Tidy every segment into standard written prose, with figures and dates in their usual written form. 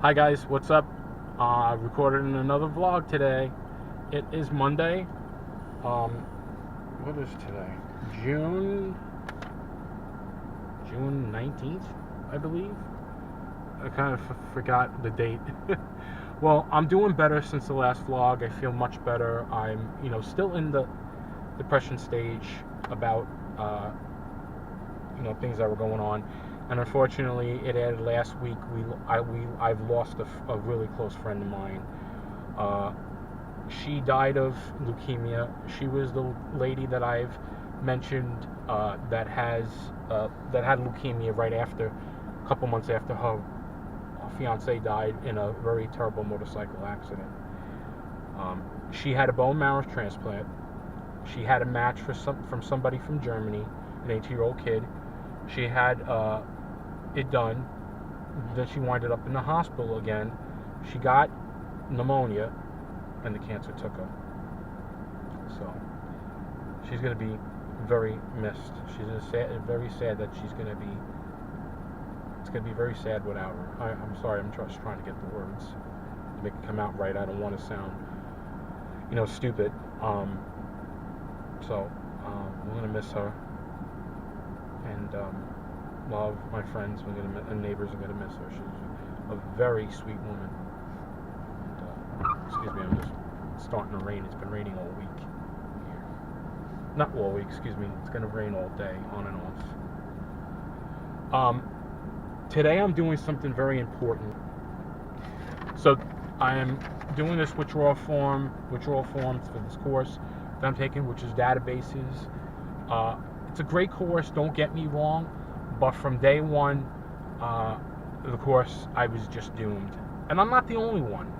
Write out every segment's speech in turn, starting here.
Hi guys, what's up? I recorded another vlog today. It is Monday. Um, what is today? June 19th, I believe. I kind of forgot the date. Well, I'm doing better since the last vlog. I feel much better. I'm, still in the depression stage about, things that were going on. And unfortunately, it ended last week. I've lost a really close friend of mine. Uh, she died of leukemia. She was the lady that I've mentioned that had leukemia right after, a couple months after her fiance died in a very terrible motorcycle accident. She had a bone marrow transplant. She had a match from somebody from Germany, an 18-year-old kid. She had it done. Then she winded up in the hospital again. She got pneumonia, and the cancer took her. So she's going to be very missed. Very sad that she's going to be. It's going to be very sad without her. I'm sorry. I'm just trying to get the words to make it come out right. I don't want to sound, stupid. So we're going to miss her, and a lot of my friends and neighbors are going to miss her. She's a very sweet woman. And, excuse me, I'm just starting to rain. It's been raining all week here. Not all week, excuse me. It's going to rain all day, on and off. Today I'm doing something very important. So I am doing this withdrawal forms for this course that I'm taking, which is databases. It's a great course, don't get me wrong, but from day one, the course, I was just doomed. And I'm not the only one.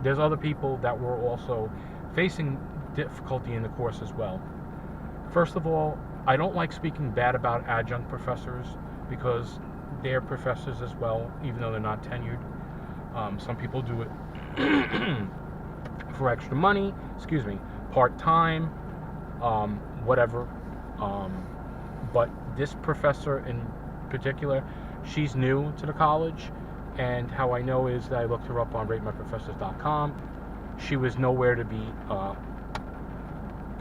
There's other people that were also facing difficulty in the course as well. First of all, I don't like speaking bad about adjunct professors because they're professors as well, even though they're not tenured. Some people do it for extra money, part-time, whatever. But this professor in particular, she's new to the college, and how I know is that I looked her up on ratemyprofessors.com. She was nowhere to be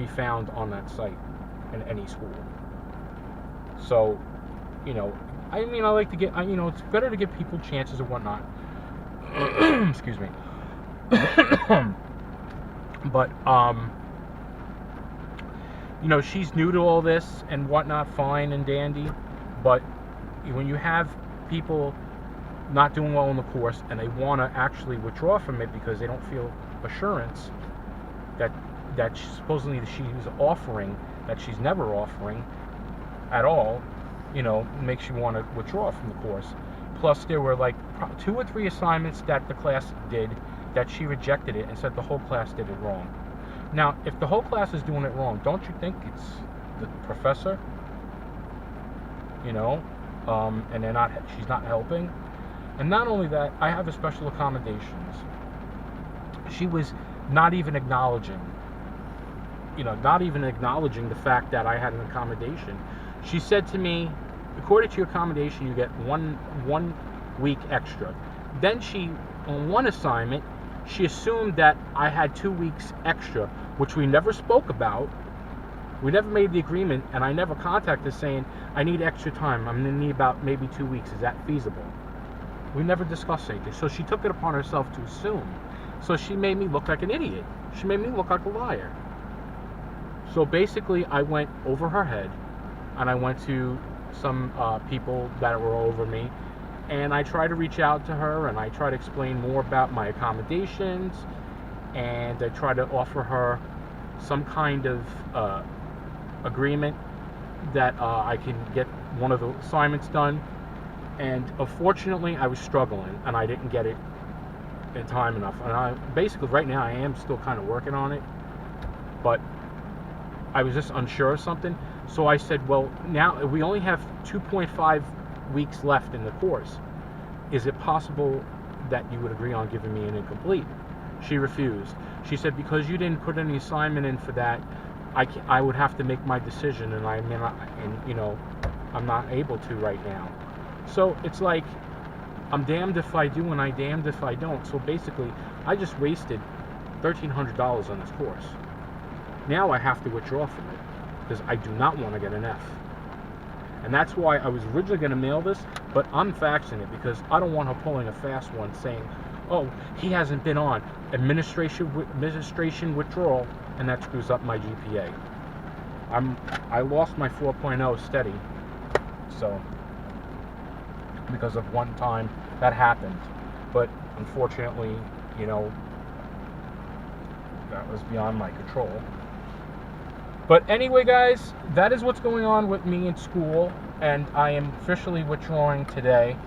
found on that site in any school. So, I like to get, it's better to give people chances and whatnot. Excuse me. But, she's new to all this and whatnot, fine and dandy. But when you have people not doing well in the course and they want to actually withdraw from it because they don't feel assurance that supposedly she's offering, that she's never offering at all, makes you want to withdraw from the course. Plus, there were like 2 or 3 assignments that the class did that she rejected it and said the whole class did it wrong. Now, if the whole class is doing it wrong, don't you think it's the professor? And she's not helping. And not only that, I have a special accommodations. She was not even acknowledging the fact that I had an accommodation. She said to me, according to your accommodation, you get one week extra. Then on one assignment, she assumed that I had 2 weeks extra, which we never spoke about. We never made the agreement, and I never contacted saying, I need extra time. I'm going to need about maybe 2 weeks. Is that feasible? We never discussed anything. So she took it upon herself to assume. So she made me look like an idiot. She made me look like a liar. So basically, I went over her head, and I went to some people that were over me, and I tried to reach out to her, and I tried to explain more about my accommodations, and I tried to offer her some kind of agreement that I can get one of the assignments done. And unfortunately, I was struggling, and I didn't get it in time enough. And basically, right now, I am still kind of working on it, but I was just unsure of something. So I said, well, now we only have 2.5 weeks left in the course. Is it possible that you would agree on giving me an incomplete? She refused. She said, because you didn't put any assignment in for that, I would have to make my decision, and I'm not able to right now. So it's like, I'm damned if I do and I damned if I don't. So basically, I just wasted $1,300 on this course. Now I have to withdraw from it because I do not want to get an F. And that's why I was originally going to mail this, but I'm faxing it because I don't want her pulling a fast one saying, oh, he hasn't been on administration withdrawal, and that screws up my GPA. I lost my 4.0 steady, so because of one time that happened. But unfortunately, you know, that was beyond my control. But anyway, guys, that is what's going on with me in school, and I am officially withdrawing today,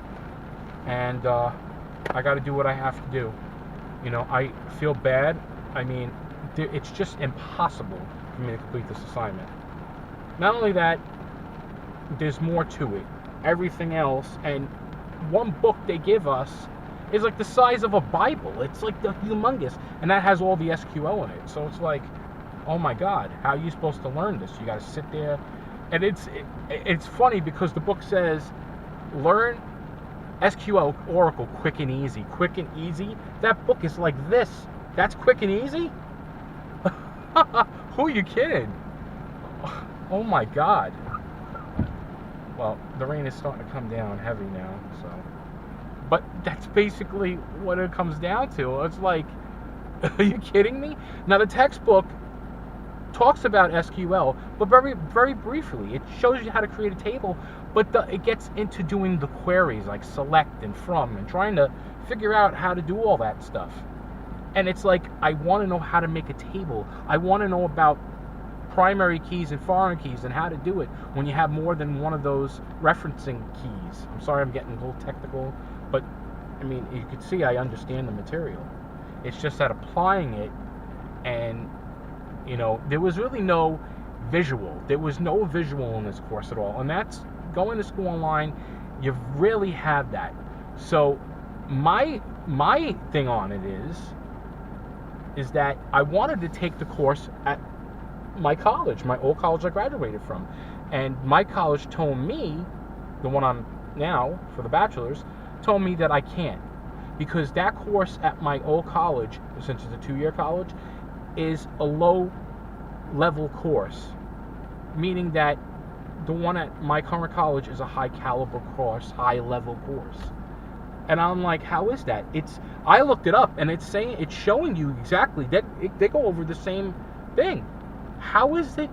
and I got to do what I have to do. You know, I feel bad. I mean, it's just impossible for me to complete this assignment. Not only that, there's more to it. Everything else, and one book they give us is like the size of a Bible. It's like the humongous, and that has all the SQL in it. So it's like, oh my God, how are you supposed to learn this? You got to sit there, and it's funny because the book says, learn SQL Oracle quick and easy. Quick and easy. That book is like this. That's quick and easy? Who are you kidding? Oh my God. Well, the rain is starting to come down heavy now, so. But that's basically what it comes down to. It's like, are you kidding me? Now the textbook talks about SQL, but very, very briefly. It shows you how to create a table, but it gets into doing the queries like select and from and trying to figure out how to do all that stuff. And it's like, I want to know how to make a table. I want to know about primary keys and foreign keys and how to do it when you have more than one of those referencing keys. I'm sorry I'm getting a little technical, but I mean, you can see I understand the material. It's just that applying it, and you know, there was really no visual. There was no visual in this course at all. And that's going to school online, you really have that. So my thing on it is that I wanted to take the course at my college, my old college I graduated from. And my college told me, the one I'm now for the bachelor's, told me that I can't. Because that course at my old college, since it's a 2-year college, is a low-level course, meaning that the one at my current college is a high-caliber course, high-level course. And I'm like, how is that? I looked it up, and it's showing you exactly that they go over the same thing. How is it?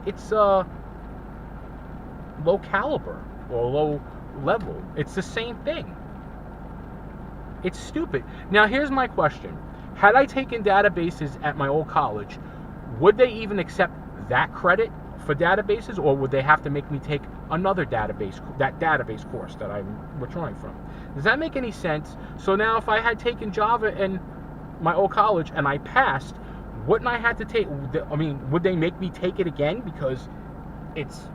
It's low caliber or low level. It's the same thing. It's stupid. Now, here's my question. Had I taken databases at my old college, would they even accept that credit for databases, or would they have to make me take another database course that I'm withdrawing from? Does that make any sense? So now if I had taken Java in my old college and I passed, wouldn't I have to take, I mean, would they make me take it again because it's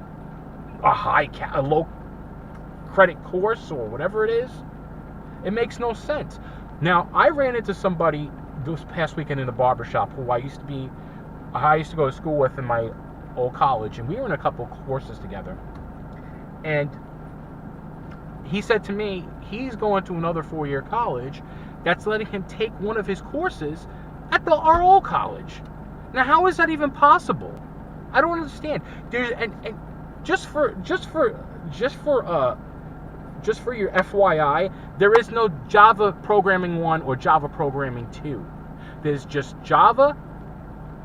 a low credit course or whatever it is? It makes no sense. Now, I ran into somebody this past weekend in the barbershop who I used to go to school with in my old college, and we were in a couple of courses together. And he said to me, he's going to another 4-year college that's letting him take one of his courses at our old college. Now, how is that even possible? I don't understand. There's and just for your FYI, there is no Java Programming 1 or Java Programming 2. There's just Java,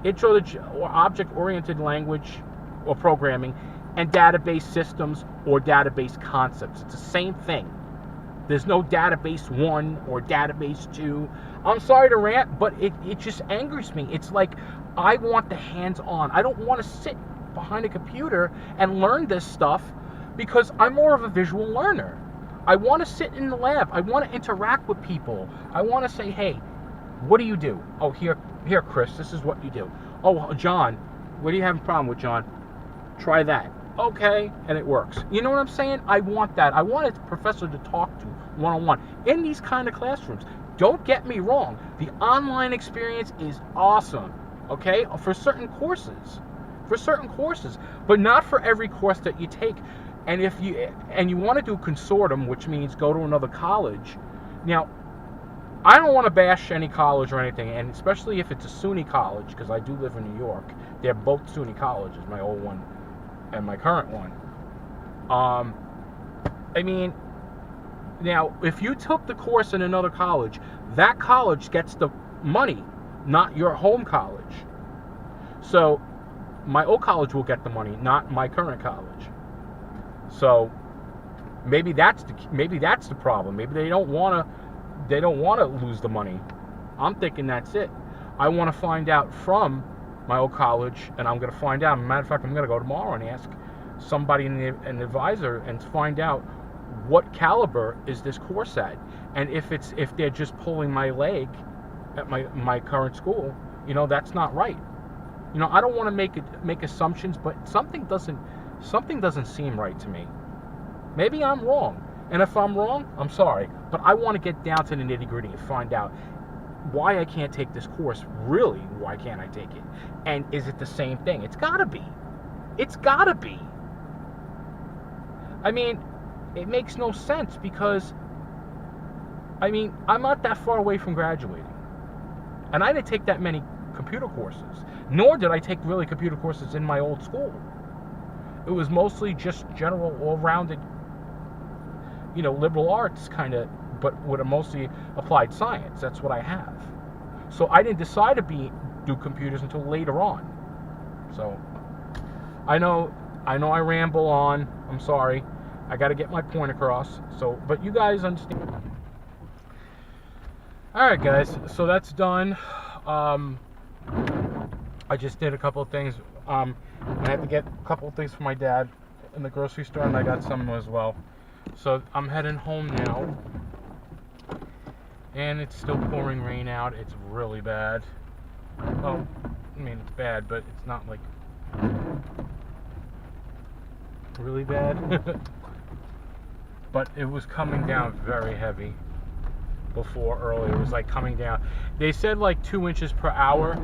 Intro to Object-Oriented Language or Programming, and Database Systems or Database Concepts. It's the same thing. There's no Database 1 or Database 2. I'm sorry to rant, but it just angers me. It's like, I want the hands-on. I don't want to sit behind a computer and learn this stuff because I'm more of a visual learner. I want to sit in the lab. I want to interact with people. I want to say, hey, what do you do? Oh, here, Chris, this is what you do. Oh, John, what do you have a problem with, John? Try that. Okay, and it works. You know what I'm saying? I want that. I want a professor to talk to one-on-one in these kind of classrooms. Don't get me wrong. The online experience is awesome, okay, for certain courses. But not for every course that you take. And if you want to do consortium, which means go to another college. Now, I don't want to bash any college or anything, and especially if it's a SUNY college, because I do live in New York. They're both SUNY colleges, my old one and my current one. I mean, now, if you took the course in another college, that college gets the money, not your home college. So, my old college will get the money, not my current college. So, maybe that's the problem. Maybe they don't want to lose the money. I'm thinking that's it. I want to find out from my old college, and I'm going to find out. As a matter of fact, I'm going to go tomorrow and ask somebody, an advisor, and find out what caliber is this course at, and if they're just pulling my leg at my current school, that's not right. I don't want to make assumptions, but something doesn't seem right to me. Maybe I'm wrong, and if I'm wrong, I'm sorry, but I want to get down to the nitty-gritty and find out why I can't take this course. Really, why can't I take it? And is it the same thing? It's gotta be. I mean, it makes no sense because, I'm not that far away from graduating. And I didn't take that many computer courses, nor did I take really computer courses in my old school. It was mostly just general, all-rounded, liberal arts kind of, but with a mostly applied science. That's what I have. So I didn't decide to do computers until later on. So I know I ramble on. I'm sorry. I got to get my point across. So, but you guys understand. All right, guys. So that's done. I just did a couple of things. I had to get a couple of things for my dad in the grocery store, and I got some as well. So I'm heading home now. And it's still pouring rain out. It's really bad. Well, it's bad, but it's not like really bad. But it was coming down very heavy before earlier. It was like coming down. They said like 2 inches per hour,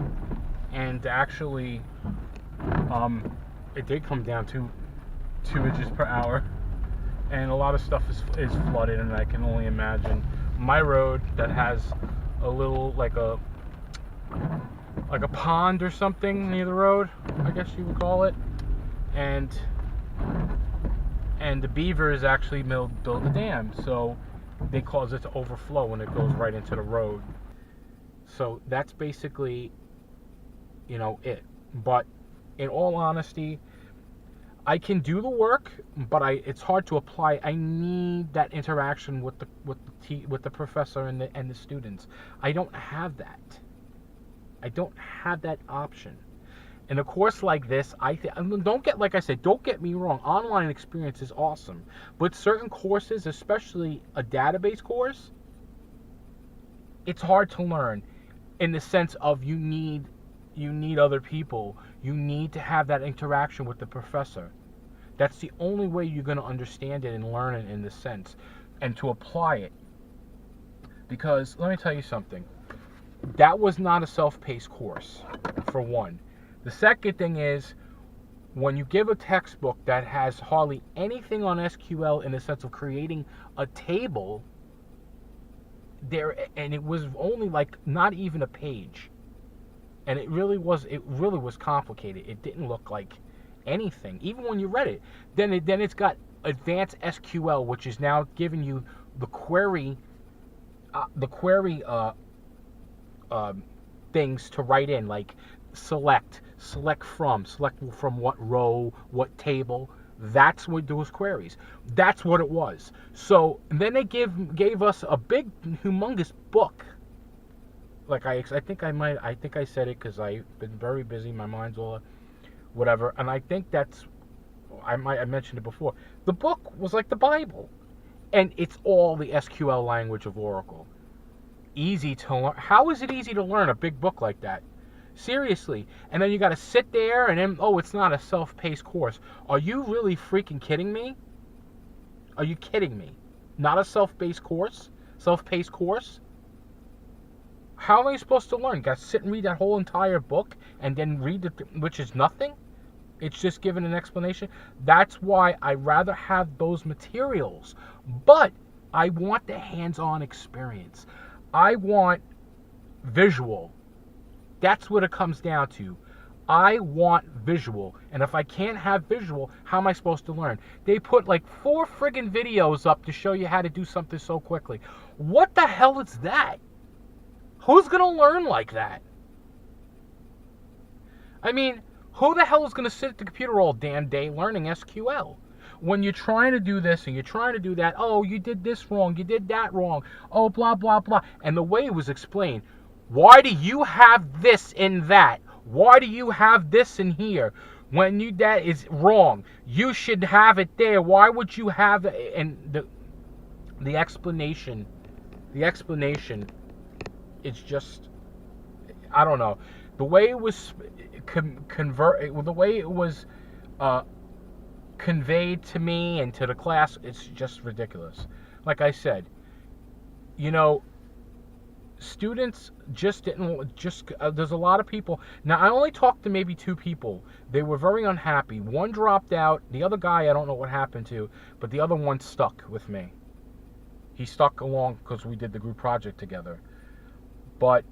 and actually, it did come down to 2 inches per hour. And a lot of stuff is flooded, and I can only imagine my road that has a little like a pond or something near the road, I guess you would call it, and the beavers actually build a dam, so they cause it to overflow when it goes right into the road. So that's basically it. But in all honesty, I can do the work, but it's hard to apply. I need that interaction with the professor and the students. I don't have that. I don't have that option. In a course like this, don't get me wrong. Online experience is awesome, but certain courses, especially a database course, it's hard to learn, in the sense of you need other people. You need to have that interaction with the professor. That's the only way you're going to understand it and learn it in this sense, and to apply it. Because let me tell you something. That was not a self-paced course, for one. The second thing is, when you give a textbook that has hardly anything on SQL in the sense of creating a table, and it was only like not even a page, and it really was complicated. It didn't look like anything, even when you read it. Then it's got advanced SQL, which is now giving you the query things to write in, like select from what row, what table. That's what those queries. That's what it was. So then they gave us a big, humongous book. Like I think I said it because I've been very busy. My mind's all whatever, and I think I mentioned it before. The book was like the Bible, and it's all the SQL language of Oracle. Easy to learn. How is it easy to learn a big book like that? Seriously. And then you got to sit there, and then, it's not a self-paced course. Are you really freaking kidding me? Are you kidding me? Not a self-paced course? Self-paced course? How am I supposed to learn? Got to sit and read that whole entire book and then read which is nothing? It's just given an explanation. That's why I rather have those materials. But I want the hands-on experience. I want visual. That's what it comes down to. I want visual. And if I can't have visual, how am I supposed to learn? They put like 4 friggin' videos up to show you how to do something so quickly. What the hell is that? Who's going to learn like that? I mean, who the hell is going to sit at the computer all damn day learning SQL? When you're trying to do this and you're trying to do that, oh, you did this wrong, you did that wrong, oh, blah, blah, blah. And the way it was explained, why do you have this in that? Why do you have this in here? When that is wrong. You should have it there. Why would you have it? And the explanation is just, I don't know. The way it was the way it was conveyed to me and to the class, it's just ridiculous. Like I said, students just didn't, there's a lot of people. Now, I only talked to maybe 2 people. They were very unhappy. One dropped out. The other guy, I don't know what happened to, but the other one stuck with me. He stuck along because we did the group project together. But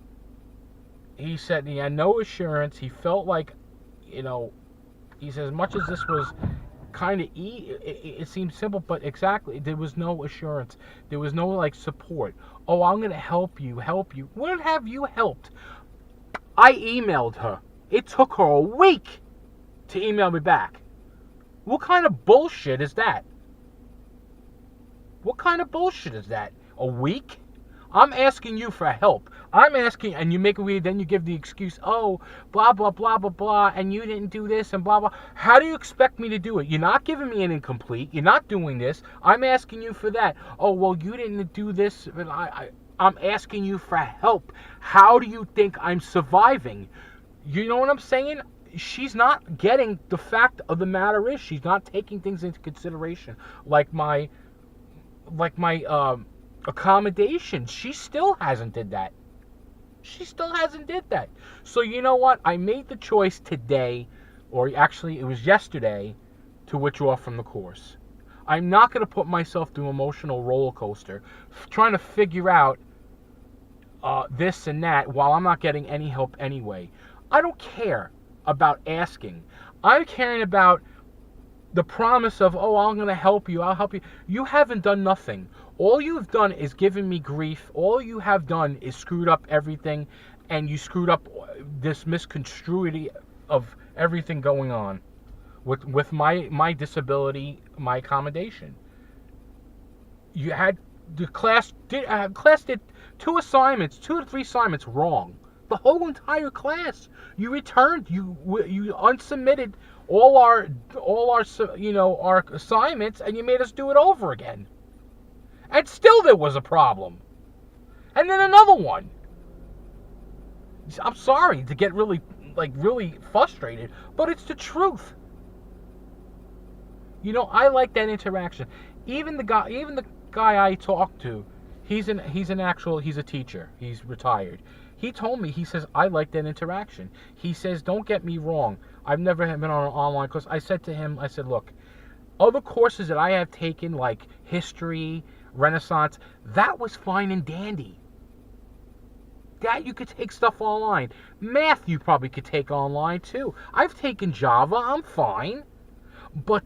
he said he had no assurance. He felt like, he said as much as this was kind of it seemed simple, but exactly, there was no assurance. There was no like support. Oh, I'm going to help you. What have you helped? I emailed her. It took her a week to email me back. What kind of bullshit is that? A week? I'm asking you for help. I'm asking, and you make a weird, then you give the excuse, oh, blah, blah, blah, blah, blah, and you didn't do this, and blah, blah. How do you expect me to do it? You're not giving me an incomplete. You're not doing this. I'm asking you for that. Oh, well, you didn't do this. But I'm asking you for help. How do you think I'm surviving? You know what I'm saying? She's not getting the fact of the matter is she's not taking things into consideration. Like my accommodation. She still hasn't did that. So you know what? I made the choice today, or actually it was yesterday, to withdraw from the course. I'm not going to put myself through an emotional roller coaster trying to figure out this and that while I'm not getting any help anyway. I don't care about asking. I'm caring about the promise of, oh, I'm going to help you, I'll help you. You haven't done nothing. All you've done is given me grief. All you have done is screwed up everything, and you screwed up this misconstruity of everything going on with my disability, my accommodation. You had the class did 2 assignments, 2 to 3 assignments wrong. The whole entire class. You returned. You unsubmitted all our our assignments, and you made us do it over again. And still there was a problem. And then another one. I'm sorry to get really frustrated, but it's the truth. I like that interaction. Even the guy I talked to, he's a teacher. He's retired. He told me, he says, I like that interaction. He says, don't get me wrong. I've never been on an online course. I said to him, look, other courses that I have taken, like history, Renaissance, that was fine and dandy. That you could take stuff online. Math you probably could take online too. I've taken Java, I'm fine. But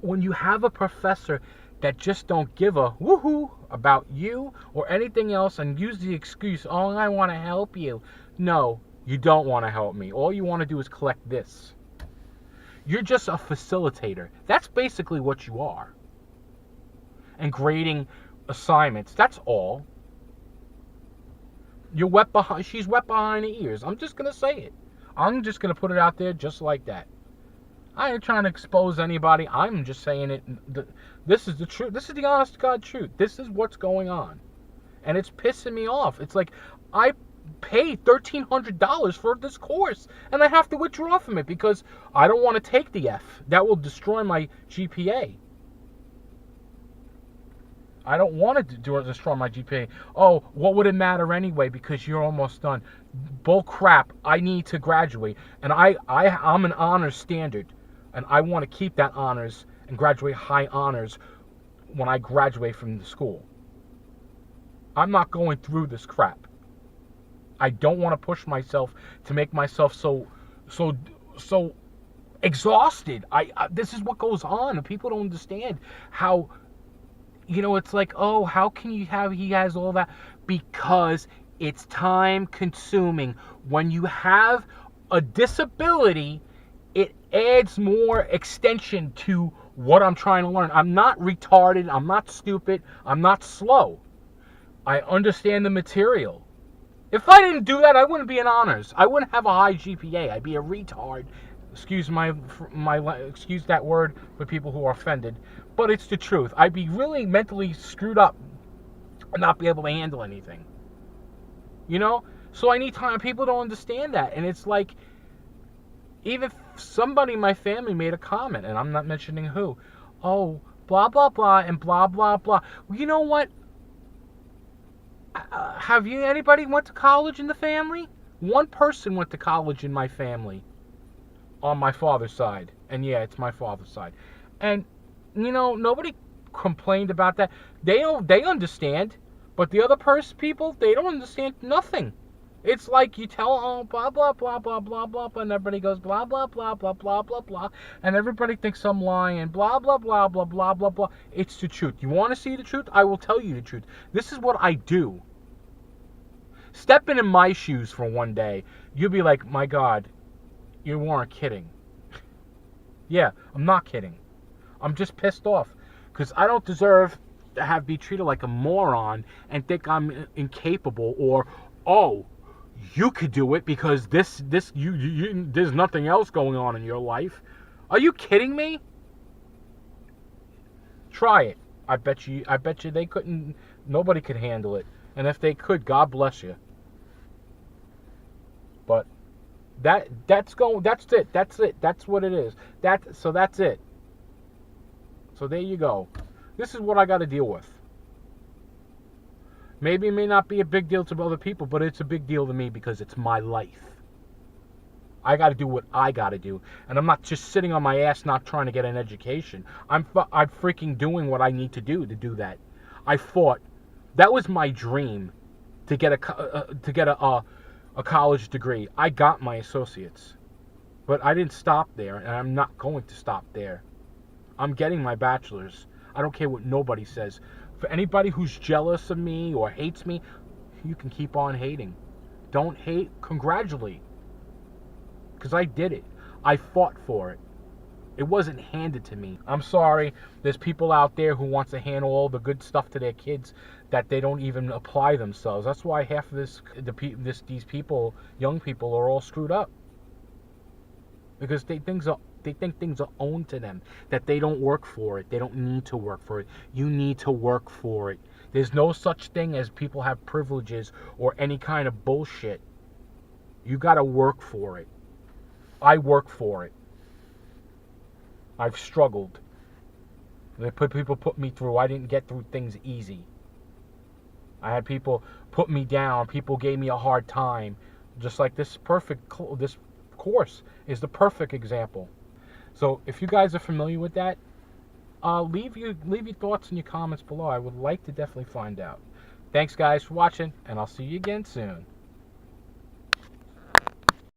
when you have a professor that just don't give a woohoo about you or anything else and use the excuse, oh, I want to help you. No, you don't want to help me. All you want to do is collect this. You're just a facilitator. That's basically what you are. And grading assignments, that's all. She's wet behind the ears. I'm just going to say it. I'm just going to put it out there just like that. I ain't trying to expose anybody. I'm just saying it. This is the truth. This is the honest to God truth. This is what's going on. And it's pissing me off. It's like I paid $1,300 for this course, and I have to withdraw from it because I don't want to take the F. That will destroy my GPA. I don't want to destroy my GPA. Oh, what would it matter anyway because you're almost done? Bull crap. I need to graduate. And I'm an honor standard. And I want to keep that honors and graduate high honors when I graduate from the school. I'm not going through this crap. I don't want to push myself to make myself so exhausted. This is what goes on, and people don't understand how, it's like, oh, how can he has all that? Because it's time consuming. When you have a disability, it adds more extension to what I'm trying to learn. I'm not retarded, I'm not stupid, I'm not slow. I understand the material. If I didn't do that, I wouldn't be in honors. I wouldn't have a high GPA. I'd be a retard. Excuse excuse that word for people who are offended, but it's the truth. I'd be really mentally screwed up and not be able to handle anything. So I need time. People don't understand that, and it's like, even somebody in my family made a comment, and I'm not mentioning who. Oh, blah blah blah and blah blah blah. Well, you know what? Have anybody went to college in the family? One person went to college in my family on my father's side. And yeah, it's my father's side. And nobody complained about that. They understand, but the other people, they don't understand nothing. It's like you tell, oh, blah blah blah blah blah blah blah, and everybody goes blah blah blah blah blah blah blah, and everybody thinks I'm lying, and blah blah blah blah blah blah blah. It's the truth. You want to see the truth? I will tell you the truth. This is what I do. Stepping in my shoes for one day, you'll be like, my God, you weren't kidding. Yeah, I'm not kidding. I'm just pissed off because I don't deserve to be treated like a moron and think I'm incapable, or, oh, you could do it because there's nothing else going on in your life. Are you kidding me? Try it. I bet you they couldn't. Nobody could handle it. And if they could, God bless you. But that's it. That's what it is. That's it. So there you go. This is what I got to deal with. Maybe it may not be a big deal to other people, but it's a big deal to me because it's my life. I got to do what I got to do. And I'm not just sitting on my ass not trying to get an education. I'm freaking doing what I need to do that. I fought. That was my dream, to get a college degree. I got my associates. But I didn't stop there, and I'm not going to stop there. I'm getting my bachelor's. I don't care what nobody says. For anybody who's jealous of me or hates me, you can keep on hating. Don't hate, congratulate. Because I did it. I fought for it. It wasn't handed to me. I'm sorry, there's people out there who wants to hand all the good stuff to their kids that they don't even apply themselves. That's why half of these people, young people, are all screwed up. Because they think things are owned to them, that they don't work for it. They don't need to work for it. You need to work for it. There's no such thing as people have privileges or any kind of bullshit. You got to work for it. I work for it. I've struggled. People put me through. I didn't get through things easy. I had people put me down. People gave me a hard time. Just like this course is the perfect example. So if you guys are familiar with that, leave your thoughts in your comments below. I would like to definitely find out. Thanks guys for watching, and I'll see you again soon.